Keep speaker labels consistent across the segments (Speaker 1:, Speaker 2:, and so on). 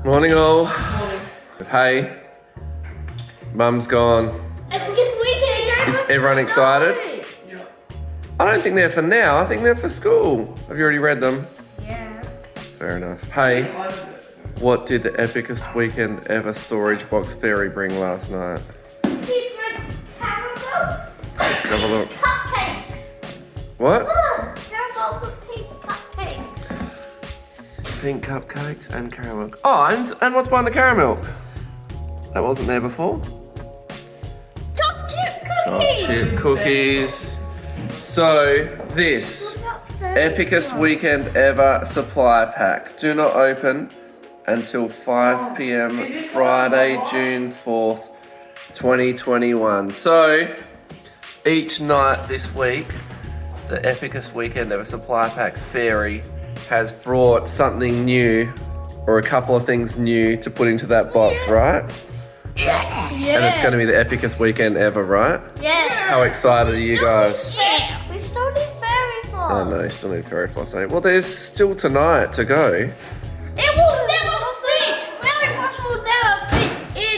Speaker 1: Morning all.
Speaker 2: Morning.
Speaker 1: Hey, Mum's gone.
Speaker 3: Epicest weekend.
Speaker 1: Is everyone excited?
Speaker 2: Yeah.
Speaker 1: I don't think they're for now. I think they're for school. Have you already read them?
Speaker 3: Yeah.
Speaker 1: Fair enough. Hey, what did the epicest weekend ever storage box fairy bring last night? Let's have a look.
Speaker 3: Cupcakes.
Speaker 1: What?
Speaker 3: Look, caramel with pink cupcakes.
Speaker 1: Pink cupcakes and caramel. Oh, and what's behind the caramel? That wasn't there before.
Speaker 3: Chocolate chip
Speaker 1: Hot
Speaker 3: cookies.
Speaker 1: chip cookies. So this epicest weekend ever supply pack. Do not open until 5 p.m. Friday, June 4th, 2021. So each night this week, the epicest weekend ever supply pack fairy has brought something new or a couple of things new to put into that box, right?
Speaker 3: Yeah.
Speaker 1: And it's going to be the epicest weekend ever, right?
Speaker 3: Yeah.
Speaker 1: How excited are you guys?
Speaker 3: Yeah. We still need fairy floss.
Speaker 1: Oh no, you still need fairy floss. Eh? Well, there's still tonight to go.
Speaker 3: It will never fit. Fairy floss will never fit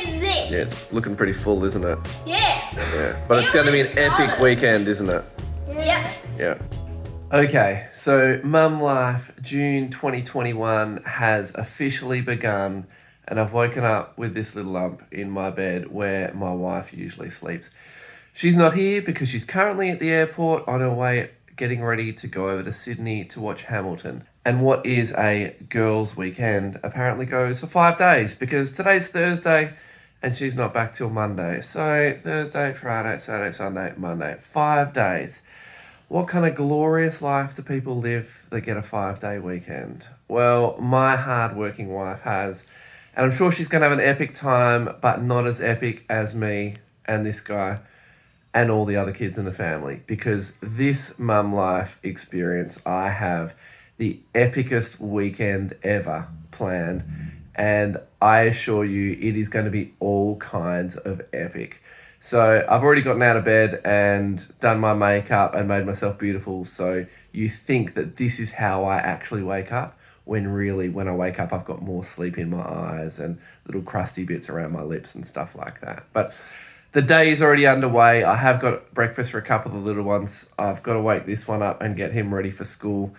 Speaker 3: in this.
Speaker 1: Yeah, it's looking pretty full, isn't it?
Speaker 3: Yeah.
Speaker 1: Yeah. But it's going to be an epic weekend, isn't it?
Speaker 3: Yeah.
Speaker 1: Yeah. Okay, so Mum Life June 2021 has officially begun, and I've woken up with this little lump in my bed where my wife usually sleeps. She's not here because she's currently at the airport on her way getting ready to go over to Sydney to watch Hamilton. And what is a girls' weekend apparently goes for 5 days because today's Thursday and she's not back till Monday. So Thursday, Friday, Saturday, Sunday, Monday, 5 days. What kind of glorious life do people live that get a 5-day weekend? Well, my hard-working wife has, and I'm sure she's going to have an epic time, but not as epic as me and this guy and all the other kids in the family, because this Mum Life experience, I have the epicest weekend ever planned, and I assure you it is going to be all kinds of epic. So I've already gotten out of bed and done my makeup and made myself beautiful. So you think that this is how I actually wake up, when really when I wake up, I've got more sleep in my eyes and little crusty bits around my lips and stuff like that. But the day is already underway. I have got breakfast for a couple of the little ones. I've got to wake this one up and get him ready for school,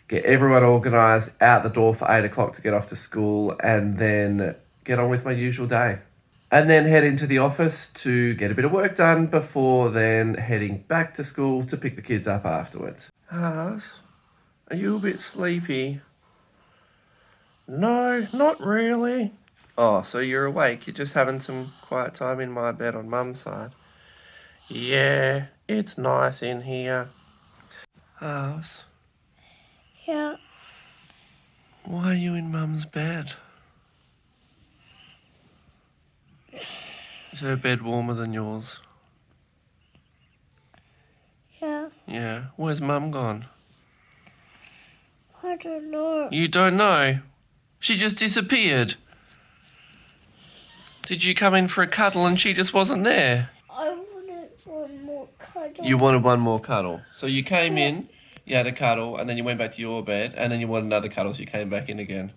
Speaker 1: get everyone organised, out the door for 8 o'clock to get off to school, and then get on with my usual day. And then head into the office to get a bit of work done before then heading back to school to pick the kids up afterwards. Harves, are you a bit sleepy? No, not really. Oh, so you're awake. You're just having some quiet time in my bed on Mum's side. Yeah, it's nice in here. Harves,
Speaker 3: Yeah.
Speaker 1: why are you in Mum's bed? Is her bed warmer than yours?
Speaker 3: Yeah.
Speaker 1: Yeah. Where's Mum gone?
Speaker 3: I don't know.
Speaker 1: You don't know? She just disappeared. Did you come in for a cuddle and she just wasn't there?
Speaker 3: I wanted one more cuddle.
Speaker 1: You wanted one more cuddle. So you came in, you had a cuddle, and then you went back to your bed, and then you wanted another cuddle, so you came back in again.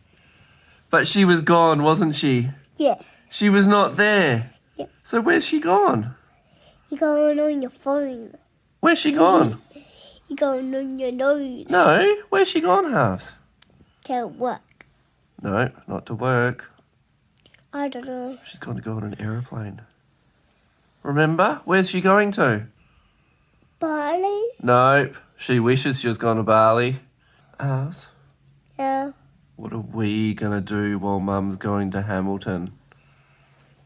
Speaker 1: But she was gone, wasn't she?
Speaker 3: Yeah.
Speaker 1: She was not there.
Speaker 3: Yeah.
Speaker 1: So where's she gone?
Speaker 3: You're going on your phone.
Speaker 1: Where's she gone?
Speaker 3: You're going on your nose.
Speaker 1: No, where's she gone, Halves?
Speaker 3: To work.
Speaker 1: No, not to work.
Speaker 3: I don't know.
Speaker 1: She's gone to go on an aeroplane. Remember? Where's she going to?
Speaker 3: Bali?
Speaker 1: Nope. She wishes she was gone to Bali. Halves,
Speaker 3: Yeah.
Speaker 1: what are we going to do while Mum's going to Hamilton?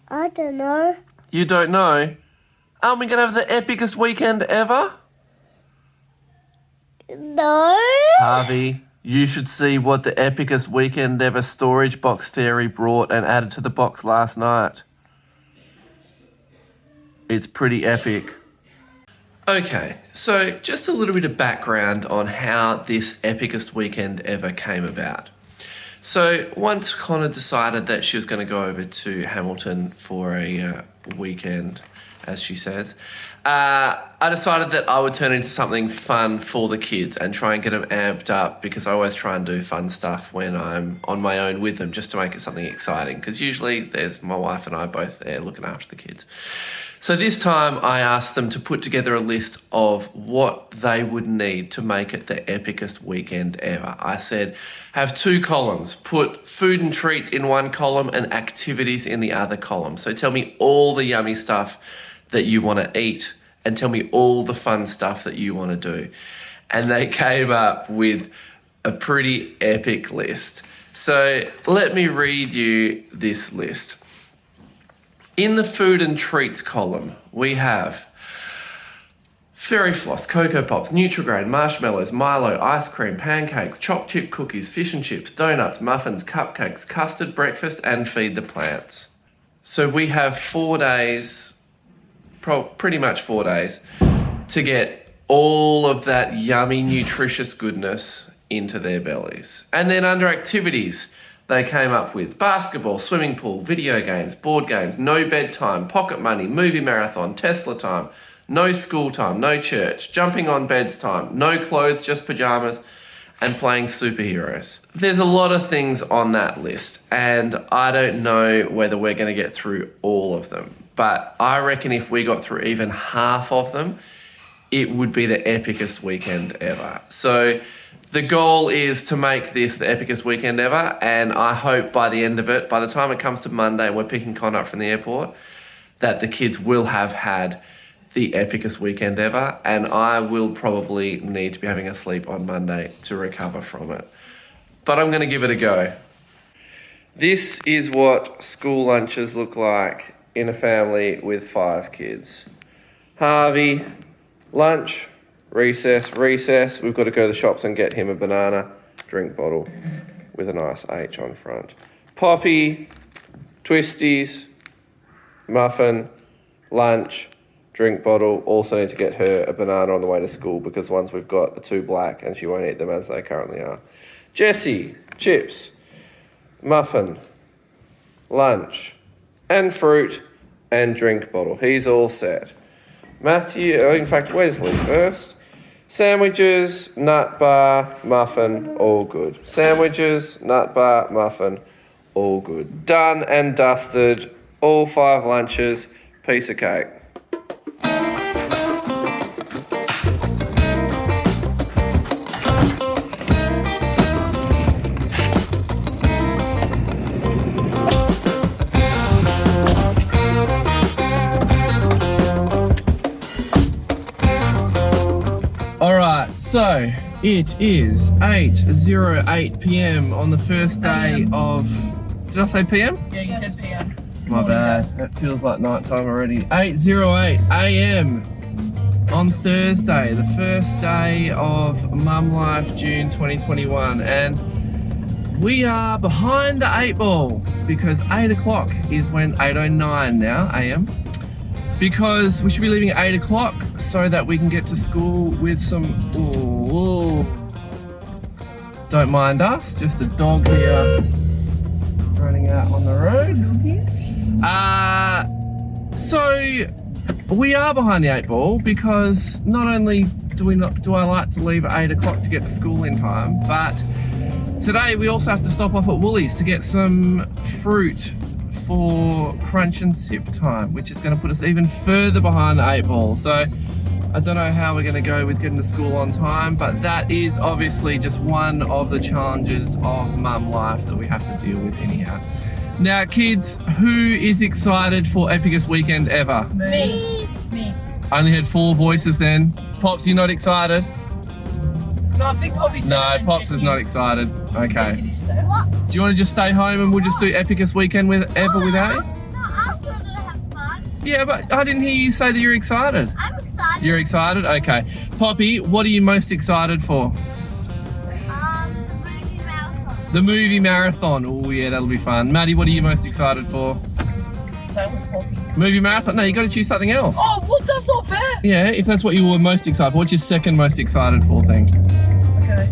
Speaker 3: I don't know.
Speaker 1: You don't know? Aren't we going to have the epicest weekend ever?
Speaker 3: No.
Speaker 1: Harvey, you should see what the epicest weekend ever storage box fairy brought and added to the box last night. It's pretty epic. Okay, so just a little bit of background on how this epicest weekend ever came about. So once Connor decided that she was going to go over to Hamilton for a weekend as she says, I decided that I would turn it into something fun for the kids and try and get them amped up, because I always try and do fun stuff when I'm on my own with them, just to make it something exciting, because usually there's my wife and I both there looking after the kids. So this time I asked them to put together a list of what they would need to make it the epicest weekend ever. I said, have 2 columns, put food and treats in one column and activities in the other column. So tell me all the yummy stuff that you want to eat and tell me all the fun stuff that you want to do. And they came up with a pretty epic list. So let me read you this list. In the food and treats column, we have Fairy Floss, Cocoa Pops, Nutrigrain, marshmallows, Milo, ice cream, pancakes, chopped chip cookies, fish and chips, donuts, muffins, cupcakes, custard, breakfast, and feed the plants. So we have 4 days, pretty much 4 days, to get all of that yummy, nutritious goodness into their bellies. And then under activities, they came up with basketball, swimming pool, video games, board games, no bedtime, pocket money, movie marathon, Tesla time, no school time, no church, jumping on beds time, no clothes, just pajamas, and playing superheroes. There's a lot of things on that list, and I don't know whether we're going to get through all of them, but I reckon if we got through even half of them, it would be the epicest weekend ever. So the goal is to make this the epicest weekend ever, and I hope by the end of it, by the time it comes to Monday and we're picking Con up from the airport, that the kids will have had the epicest weekend ever, and I will probably need to be having a sleep on Monday to recover from it. But I'm going to give it a go. This is what school lunches look like in a family with 5 kids. Harvey, lunch, recess. We've got to go to the shops and get him a banana drink bottle with a nice H on front. Poppy, twisties, muffin, lunch, drink bottle. Also need to get her a banana on the way to school, because the ones we've got are too black and she won't eat them as they currently are. Jessie, chips, muffin, lunch, and fruit, and drink bottle. He's all set. Matthew, in fact, Wesley first. Sandwiches, nut bar, muffin, all good. Sandwiches, nut bar, muffin, all good. Done and dusted, all 5 lunches, piece of cake. So it is 8:08 p.m. on the first day of, did I say p.m?
Speaker 2: Yeah, you said PM.
Speaker 1: My bad, that feels like night time already. 8:08 a.m. on Thursday, the first day of Mum Life June 2021, and we are behind the 8 ball because 8 o'clock is when 8:09 now a.m. because we should be leaving at 8 o'clock so that we can get to school with some, don't mind us, just a dog here running out on the road. So we are behind the 8 ball because not only do I like to leave at 8 o'clock to get to school in time, but today we also have to stop off at Woolies to get some fruit for crunch and sip time, which is going to put us even further behind the 8 ball. So I don't know how we're going to go with getting to school on time, but that is obviously just one of the challenges of mum life that we have to deal with anyhow. Now kids, who is excited for epicest weekend ever?
Speaker 3: Me.
Speaker 1: I only heard 4 voices then. Pops, you not excited?
Speaker 2: No, I think Poppy said
Speaker 1: No,
Speaker 2: it and
Speaker 1: Pops
Speaker 2: Jessie-
Speaker 1: is not excited. Okay.
Speaker 2: Jessie didn't say it.
Speaker 3: What?
Speaker 1: Do you want to just stay home and we'll just do epicest weekend ever without you?
Speaker 3: No, I'm going to have fun.
Speaker 1: Yeah, but I didn't hear you say that you're excited.
Speaker 3: I'm excited.
Speaker 1: You're excited? Okay. Poppy, what are you most excited for?
Speaker 3: The movie marathon.
Speaker 1: The movie marathon. Oh yeah, that'll be fun. Maddie, what are you most excited for?
Speaker 2: Same with Poppy.
Speaker 1: Movie marathon? No, you got to choose something else.
Speaker 2: Oh, what? That's not fair.
Speaker 1: Yeah, if that's what you were most excited for, what's your second most excited for thing?
Speaker 2: Okay.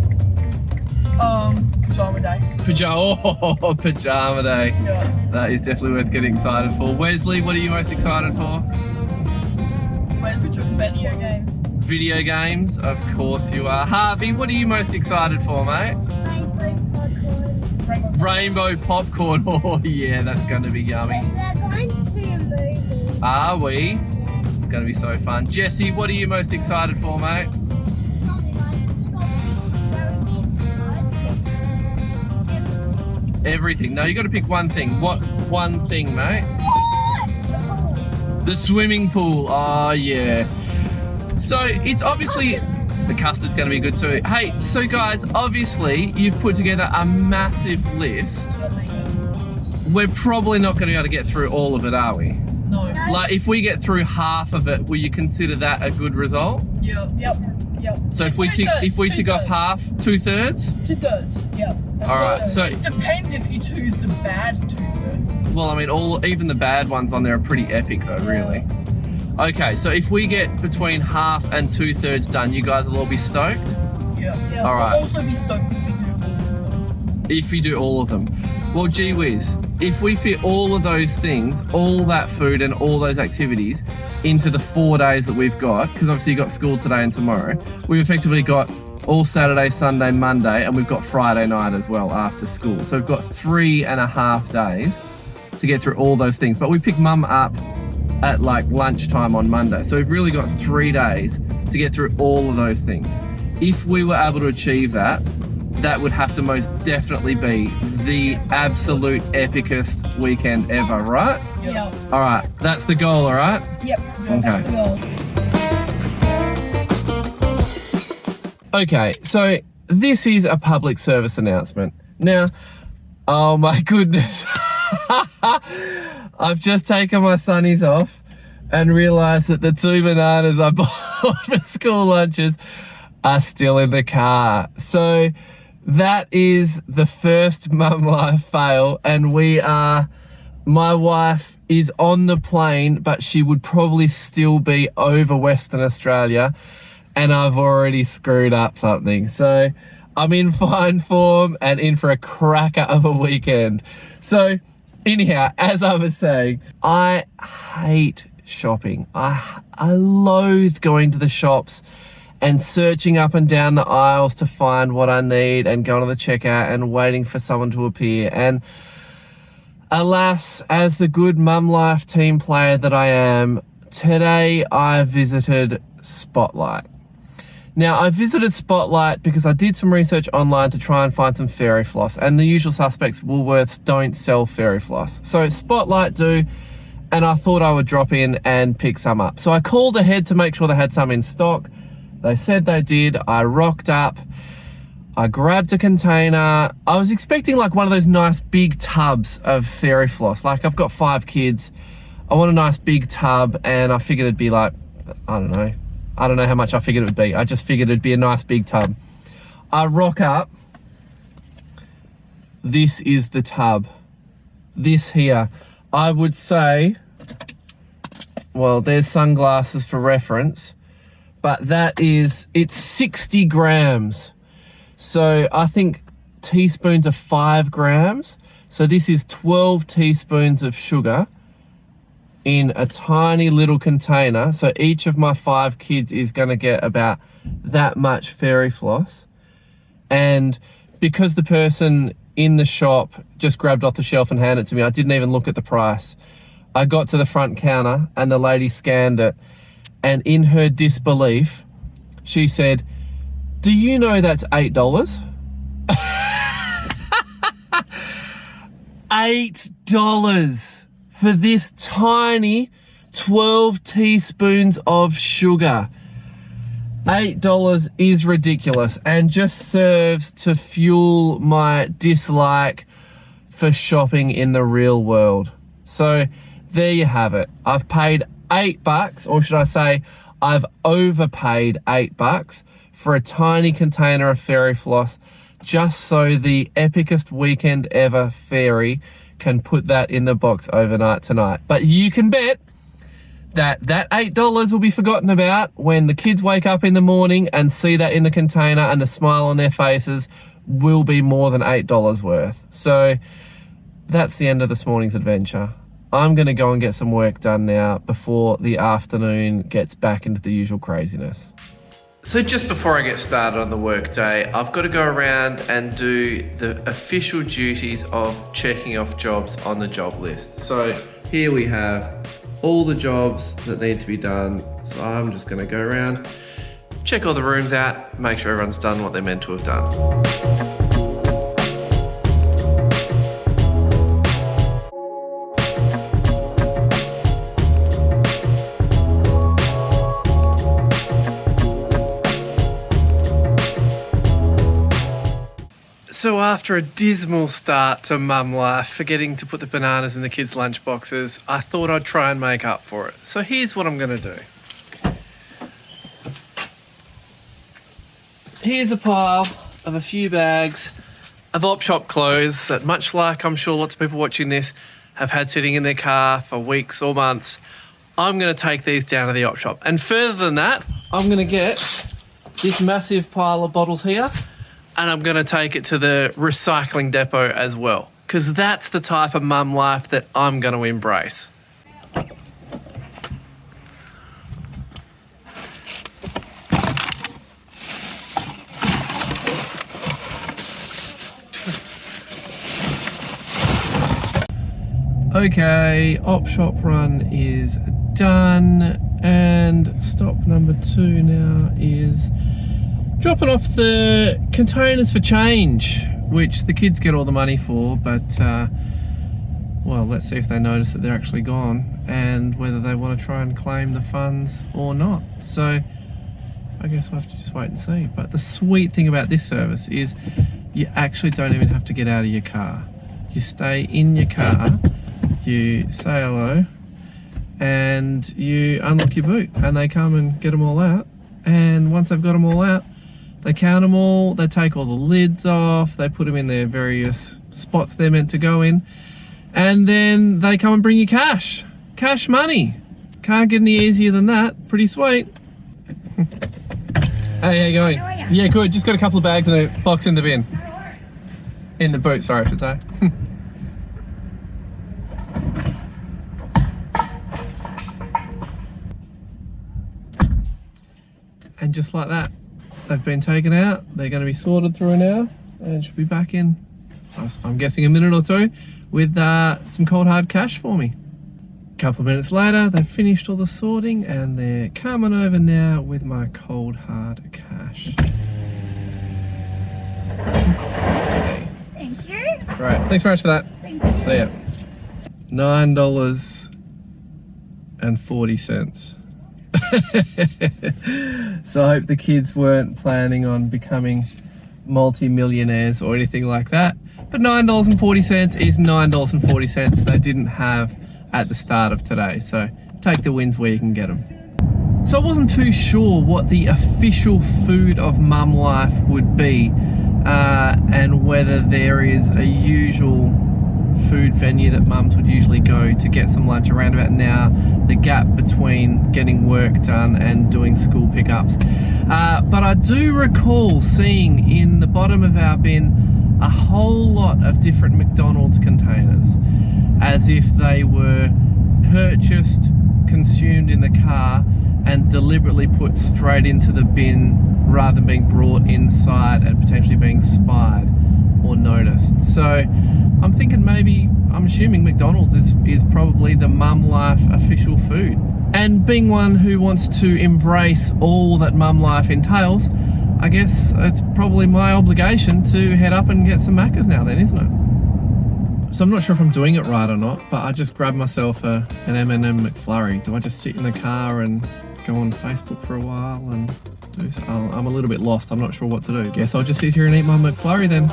Speaker 2: Pajama day.
Speaker 1: Pajama day.
Speaker 2: Yeah.
Speaker 1: That is definitely worth getting excited for. Wesley, what are you most excited for?
Speaker 2: Wes, we talked about video games.
Speaker 1: Video games, of course you are. Harvey, what are you most excited for, mate? Rainbow popcorn. Oh yeah, that's going to be yummy.
Speaker 3: We're going to a movie.
Speaker 1: Are we? It's going to be so fun. Jesse, what are you most excited for, mate? Everything. No, you got to pick one thing. What one thing, mate? The swimming pool. Oh yeah. So it's obviously the custard's going to be good too. Hey, so guys, obviously you've put together a massive list. We're probably not going to be able to get through all of it, are we?
Speaker 2: No.
Speaker 1: Like if we get through half of it, will you consider that a good result?
Speaker 2: Yep.
Speaker 1: So if we tick off half, 2/3?
Speaker 2: 2/3. Yep.
Speaker 1: All right, so
Speaker 2: it depends if you choose the bad 2/3.
Speaker 1: well, I mean, even the bad ones on there are pretty epic though, really. Okay, so if we get between half and 2/3 done, you guys will all be stoked?
Speaker 2: Yeah.
Speaker 1: All right.
Speaker 2: We'll also be stoked if we do all of them.
Speaker 1: If you do all of them. Well, gee whiz, if we fit all of those things, all that food and all those activities into the 4 days that we've got, because obviously you've got school today and tomorrow, we've effectively got all Saturday, Sunday, Monday, and we've got Friday night as well after school. So we've got 3.5 days to get through all those things. But we pick mum up at like lunchtime on Monday. So we've really got 3 days to get through all of those things. If we were able to achieve that, that would have to most definitely be the absolute epicest weekend ever, right?
Speaker 2: Yep.
Speaker 1: All right, that's the goal, all right?
Speaker 2: Yep.
Speaker 1: Okay.
Speaker 2: That's the goal.
Speaker 1: Okay, so this is a public service announcement. Now, oh my goodness. I've just taken my sunnies off and realised that the 2 bananas I bought for school lunches are still in the car. So that is the first Mum Life fail, and my wife is on the plane, but she would probably still be over Western Australia, and I've already screwed up something. So I'm in fine form and in for a cracker of a weekend. So anyhow, as I was saying, I hate shopping. I loathe going to the shops and searching up and down the aisles to find what I need and going to the checkout and waiting for someone to appear. And alas, as the good Mum Life team player that I am, today I visited Spotlight. Now, I visited Spotlight because I did some research online to try and find some fairy floss, and the usual suspects, Woolworths, don't sell fairy floss. So Spotlight do, and I thought I would drop in and pick some up. So I called ahead to make sure they had some in stock. They said they did. I rocked up. I grabbed a container. I was expecting like one of those nice big tubs of fairy floss. Like I've got 5 kids. I want a nice big tub, and I figured it'd be like, I don't know how much I figured it would be. I just figured it'd be a nice big tub. I rock up. This is the tub. This here. I would say, well, there's sunglasses for reference, but it's 60 grams. So I think teaspoons are 5 grams. So this is 12 teaspoons of sugar in a tiny little container. So each of my 5 kids is going to get about that much fairy floss. And because the person in the shop just grabbed off the shelf and handed it to me, I didn't even look at the price. I got to the front counter and the lady scanned it, and in her disbelief, she said, "Do you know that's $8? $8 for this tiny 12 teaspoons of sugar. $8 is ridiculous and just serves to fuel my dislike for shopping in the real world. So there you have it. I've paid $8, or should I say I've overpaid $8 for a tiny container of fairy floss, just so the epicest weekend ever fairy can put that in the box overnight tonight. But you can bet that $8 will be forgotten about when the kids wake up in the morning and see that in the container, and the smile on their faces will be more than $8 worth. So that's the end of this morning's adventure. I'm going to go and get some work done now before the afternoon gets back into the usual craziness. So just before I get started on the work day, I've got to go around and do the official duties of checking off jobs on the job list. So here we have all the jobs that need to be done. So I'm just going to go around, check all the rooms out, make sure everyone's done what they're meant to have done. So after a dismal start to mum life, forgetting to put the bananas in the kids' lunch boxes, I thought I'd try and make up for it. So here's what I'm going to do. Here's a pile of a few bags of op shop clothes that, much like I'm sure lots of people watching this have had sitting in their car for weeks or months. I'm going to take these down to the op shop. And further than that, I'm going to get this massive pile of bottles here, and I'm going to take it to the recycling depot as well, because that's the type of mum life that I'm going to embrace. Okay, op shop run is done, and stop number 2 now is dropping off the containers for change, which the kids get all the money for, but well, let's see if they notice that they're actually gone and whether they want to try and claim the funds or not. So I guess we'll have to just wait and see. But the sweet thing about this service is you actually don't even have to get out of your car. You stay in your car, you say hello, and you unlock your boot, and they come and get them all out. And once they've got them all out, they count them all, they take all the lids off, they put them in their various spots they're meant to go in, and then they come and bring you cash. Cash money. Can't get any easier than that. Pretty sweet. Hey, how you going?
Speaker 3: How are ya?
Speaker 1: Yeah, good. Just got a couple of bags and a box in the bin. In the boot, sorry, I should say. And just like that, they've been taken out. They're going to be sorted through now and should be back in, I'm guessing, a minute or two with some cold hard cash for me. A couple of minutes later, they've finished all the sorting and they're coming over now with my cold hard cash.
Speaker 3: Thank you.
Speaker 1: Right, thanks very much for that.
Speaker 3: Thank you.
Speaker 1: See ya. $9.40. So I hope the kids weren't planning on becoming multi-millionaires or anything like that. But $9.40 is $9.40 they didn't have at the start of today. So take the wins where you can get them. So I wasn't too sure what the official food of mum life would be, and whether there is a usual food venue that mums would usually go to get some lunch around about now, the gap between getting work done and doing school pickups. But I do recall seeing in the bottom of our bin a whole lot of different McDonald's containers, as if they were purchased, consumed in the car, and deliberately put straight into the bin rather than being brought inside and potentially being spied or noticed. So I'm thinking I'm assuming McDonald's is probably the mum life official food. And being one who wants to embrace all that mum life entails, I guess it's probably my obligation to head up and get some Maccas now then, isn't it? So I'm not sure if I'm doing it right or not, but I just grabbed myself an M&M McFlurry. Do I just sit in the car and go on Facebook for a while and do so? I'm a little bit lost. I'm not sure what to do. Guess I'll just sit here and eat my McFlurry then.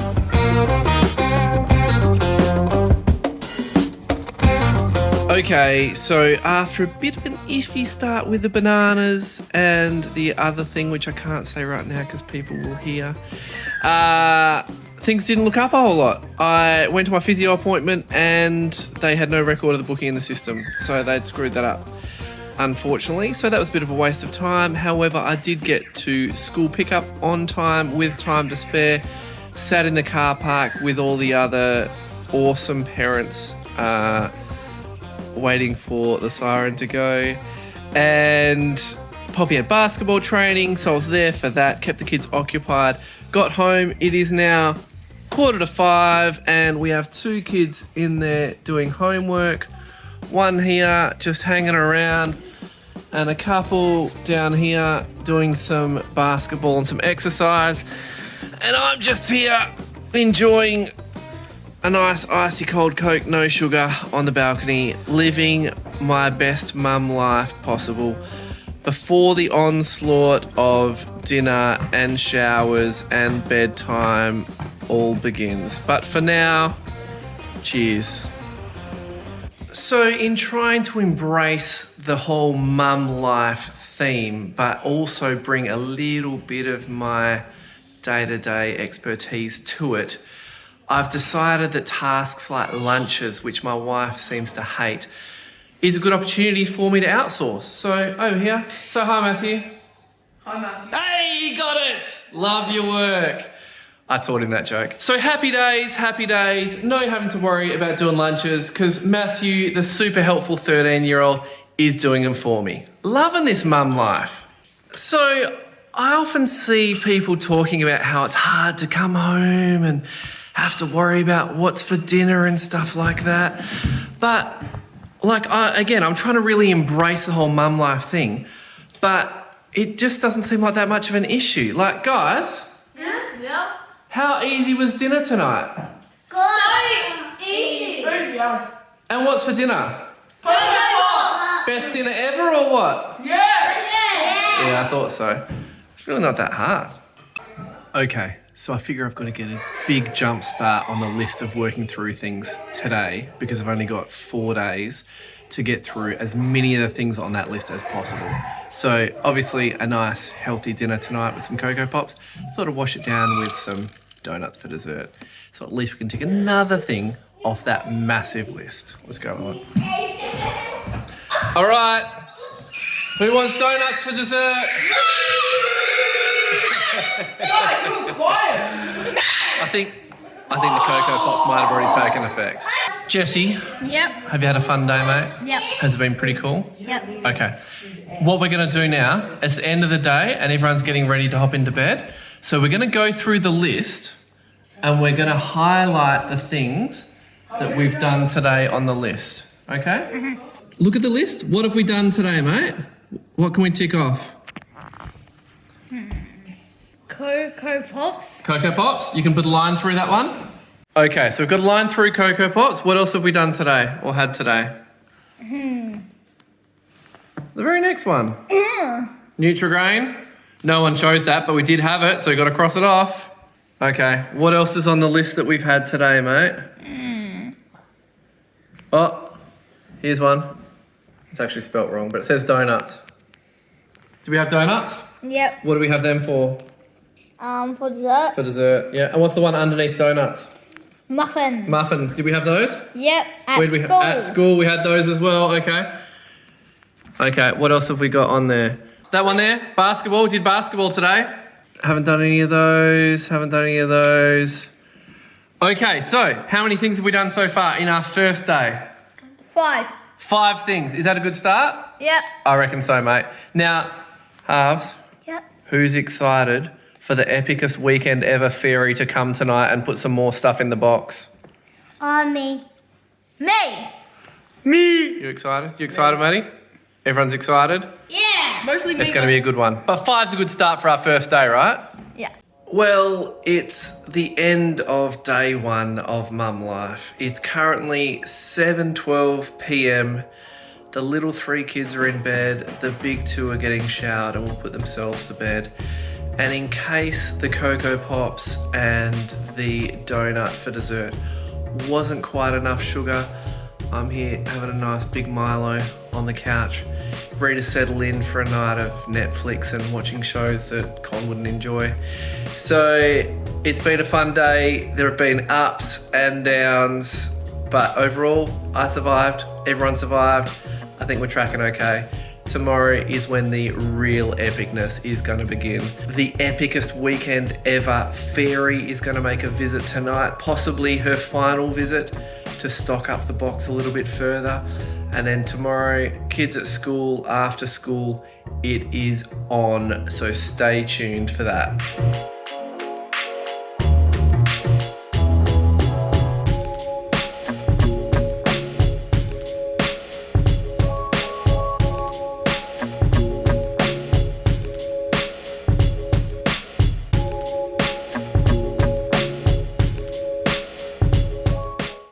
Speaker 1: Okay, so after a bit of an iffy start with the bananas and the other thing, which I can't say right now because people will hear, things didn't look up a whole lot. I went to my physio appointment and they had no record of the booking in the system, so they'd screwed that up, unfortunately. So that was a bit of a waste of time. However, I did get to school pickup on time with time to spare, sat in the car park with all the other awesome parents waiting for the siren to go. And Poppy had basketball training, so I was there for that, kept the kids occupied. Got home, it is now 4:45, and we have 2 kids in there doing homework. One here just hanging around, and a couple down here doing some basketball and some exercise. And I'm just here enjoying a nice icy cold Coke, no sugar, on the balcony, living my best mum life possible before the onslaught of dinner and showers and bedtime all begins. But for now, cheers. So in trying to embrace the whole mum life theme, but also bring a little bit of my day-to-day expertise to it, I've decided that tasks like lunches, which my wife seems to hate, is a good opportunity for me to outsource. So over here, so hi Matthew.
Speaker 2: Hi, Matthew.
Speaker 1: Hey, you got it! Love your work. I taught him that joke. So happy days. No having to worry about doing lunches because Matthew, the super helpful 13-year-old, is doing them for me. Loving this mum life. So I often see people talking about how it's hard to come home and have to worry about what's for dinner and stuff like that. But I'm trying to really embrace the whole mum life thing, but it just doesn't seem like that much of an issue. Like, guys,
Speaker 3: Yeah.
Speaker 1: how easy was dinner tonight?
Speaker 3: So easy.
Speaker 1: And what's for dinner? Best dinner ever or what?
Speaker 2: Yeah.
Speaker 1: Yeah, I thought so. It's really not that hard. Okay, so I figure I've got to get a big jump start on the list of working through things today because I've only got 4 days to get through as many of the things on that list as possible. So obviously a nice healthy dinner tonight with some Cocoa Pops. Thought I'd wash it down with some donuts for dessert. So at least we can tick another thing off that massive list. Let's go on. All right, who wants donuts for dessert?
Speaker 2: Guys, you were quiet.
Speaker 1: I think the Cocoa Pops might have already taken effect. Jesse,
Speaker 3: Yep.
Speaker 1: have you had a fun day, mate?
Speaker 3: Yep.
Speaker 1: Has it been pretty cool?
Speaker 3: Yep.
Speaker 1: Okay. What we're going to do now is the end of the day and everyone's getting ready to hop into bed. So we're going to go through the list and we're going to highlight the things that we've done today on the list. Okay? Mm-hmm. Look at the list. What have we done today, mate? What can we tick off?
Speaker 3: Cocoa Pops.
Speaker 1: Cocoa Pops. You can put a line through that one. Okay, so we've got a line through Cocoa Pops. What else have we done today or had today? The very next one. Nutrigrain. No one chose that, but we did have it, so we've got to cross it off. Okay, what else is on the list that we've had today, mate? Oh, here's one. It's actually spelt wrong, but it says donuts. Do we have donuts?
Speaker 3: Yep.
Speaker 1: What do we have them for?
Speaker 3: For dessert.
Speaker 1: For dessert, yeah. And what's the one underneath donuts?
Speaker 3: Muffins.
Speaker 1: Muffins. Did we have those?
Speaker 3: Yep.
Speaker 1: Where'd we
Speaker 3: School.
Speaker 1: at school we had those as well. Okay. Okay, what else have we got on there? That one there, basketball. Did basketball today. Haven't done any of those. Okay, so how many things have we done so far in our first day?
Speaker 3: 5.
Speaker 1: 5 things. Is that a good start?
Speaker 3: Yep.
Speaker 1: I reckon so, mate. Now, Harv,
Speaker 3: Yep.
Speaker 1: who's excited for the epicest weekend ever fairy to come tonight and put some more stuff in the box?
Speaker 3: Me. Me.
Speaker 1: Me! You excited? You excited, Maddie? Everyone's excited?
Speaker 3: Yeah.
Speaker 2: Mostly me.
Speaker 1: It's going to be a good one. But 5's a good start for our first day, right?
Speaker 3: Yeah.
Speaker 1: Well, it's the end of day 1 of mum life. It's currently 7:12 p.m. The little 3 kids are in bed. The big 2 are getting showered and will put themselves to bed. And in case the Cocoa Pops and the donut for dessert wasn't quite enough sugar, I'm here having a nice big Milo on the couch, ready to settle in for a night of Netflix and watching shows that Con wouldn't enjoy. So it's been a fun day. There have been ups and downs, but overall I survived, everyone survived. I think we're tracking okay. Tomorrow is when the real epicness is going to begin. The epicest weekend ever. Fairy is going to make a visit tonight, possibly her final visit, to stock up the box a little bit further. And then tomorrow, kids at school, after school, it is on. So stay tuned for that.